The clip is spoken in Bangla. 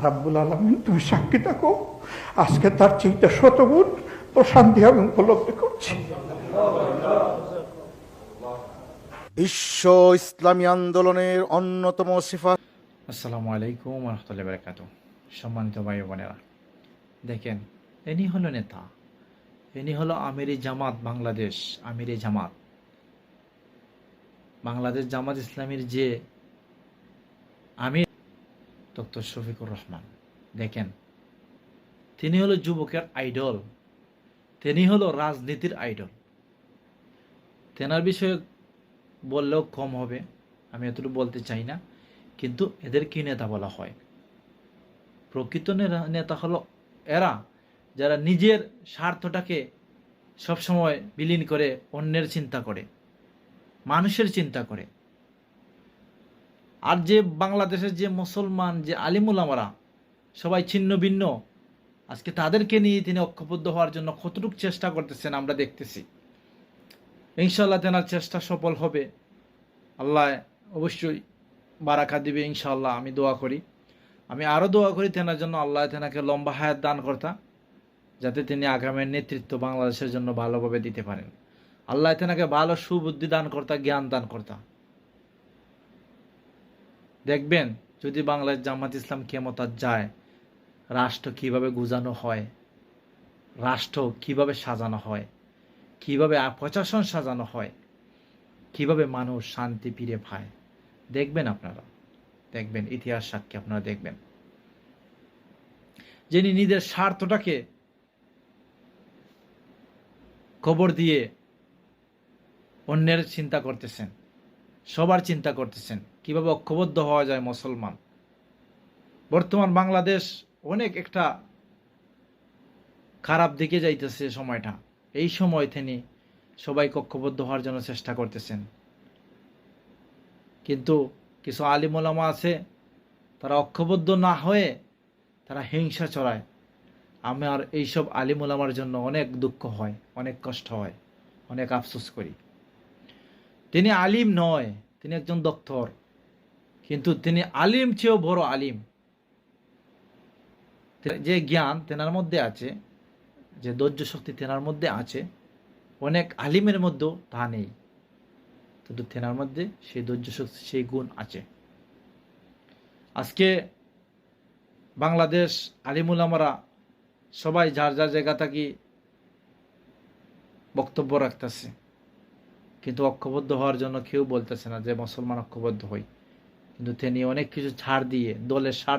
রাব্বুল আলামিন তুমি সাক্ষী থাকো, আজকে তার চেয়ে শতগুণ প্রশান্তি আমি উপলব্ধি করছি। বিশ্ব ইসলামী আন্দোলনের অন্যতম সিফাত। আসসালামু আলাইকুম রহমতুল্লাহ বারাকাতু। সম্মানিত ভাই বোনেরা, দেখেন, ইনি হলো নেতা, ইনি হলো আমিরি জামাত বাংলাদেশ, আমিরি জামাত বাংলাদেশ জামাত ইসলামীর যে আমির ডক্টর শফিকুর রহমান। দেখেন, তিনি হলো যুবকের আইডল, তিনি হলো রাজনীতির আইডল। তেনার বিষয়ে বললেও কম হবে, আমি এতটুকু বলতে চাই না, কিন্তু এদের কি নেতা বলা হয়? প্রকৃত নেতা হলো এরা যারা নিজের স্বার্থটাকে সবসময় বিলীন করে অন্যের চিন্তা করে, মানুষের চিন্তা করে। আর যে বাংলাদেশের যে মুসলমান, যে আলিমুলামারা সবাই ছিন্ন ভিন্ন, আজকে তাদেরকে নিয়ে তিনি ঐক্যবদ্ধ হওয়ার জন্য কতটুকু চেষ্টা করতেছেন আমরা দেখতেছি। ইনশাআল্লাহ তেনার চেষ্টা সফল হবে, আল্লাহ অবশ্যই বারাকা দিবে ইনশাআল্লাহ। আমি দোয়া করি, আমি আরও দোয়া করি তেনার জন্য, আল্লাহ তেনাকে লম্বা হায়াত দান কর্তা, যাতে তিনি আগামীর নেতৃত্ব বাংলাদেশের জন্য ভালোভাবে দিতে পারেন। আল্লাহ তেনাকে ভালো সুবুদ্ধি দান কর্তা, জ্ঞান দান কর্তা। দেখবেন, যদি বাংলাদেশ জামাত ইসলাম ক্ষমতায় যায়, রাষ্ট্র কিভাবে গুজানো হয়, রাষ্ট্র কিভাবে সাজানো হয়, কিভাবে প্রশাসন সাজানো হয়, কিভাবে মানুষ শান্তি ফিরে পায়, দেখবেন আপনারা, দেখবেন ইতিহাস সাক্ষী আপনারা দেখবেন। যিনি নিজের স্বার্থটাকে খবর দিয়ে অন্যের চিন্তা করতেছেন, সবার চিন্তা করতেছেন কিভাবে ঐক্যবদ্ধ হওয়া যায় মুসলমান। বর্তমান বাংলাদেশ অনেক একটা খারাপ দিকে যাইতেছে সময়টা, এই সময় তিনি সবাইকে ঐক্যবদ্ধ হওয়ার জন্য চেষ্টা করতেছেন। কিন্তু কিছু আলিম ওলামা আছে, তারা ঐক্যবদ্ধ না হয়ে তারা হিংসা ছড়ায়। আমার এইসব আলিম ওলামার জন্য অনেক দুঃখ হয়, অনেক কষ্ট হয়, অনেক আফসোস করি। তিনি আলিম নয়, তিনি একজন ডক্টর, কিন্তু তিনি আলিম চেয়েও বড় আলিম। যে জ্ঞান তেনার মধ্যে আছে, যে ধৈর্য শক্তি তেনার মধ্যে আছে, অনেক আলিমের মধ্যেও তা নেই, কিন্তু তেনার মধ্যে সেই ধৈর্য শক্তি, সেই গুণ আছে। আজকে বাংলাদেশ আলিমুলামারা সবাই যার যার জায়গা থাকি বক্তব্য রাখতেছে, কিন্তু ঐক্যবদ্ধ হওয়ার জন্য কেউ বলতেছে না যে মুসলমান ঐক্যবদ্ধ হই। কিন্তু তিনি অনেক কিছু ছাড় দিয়ে দলের স্বার্থ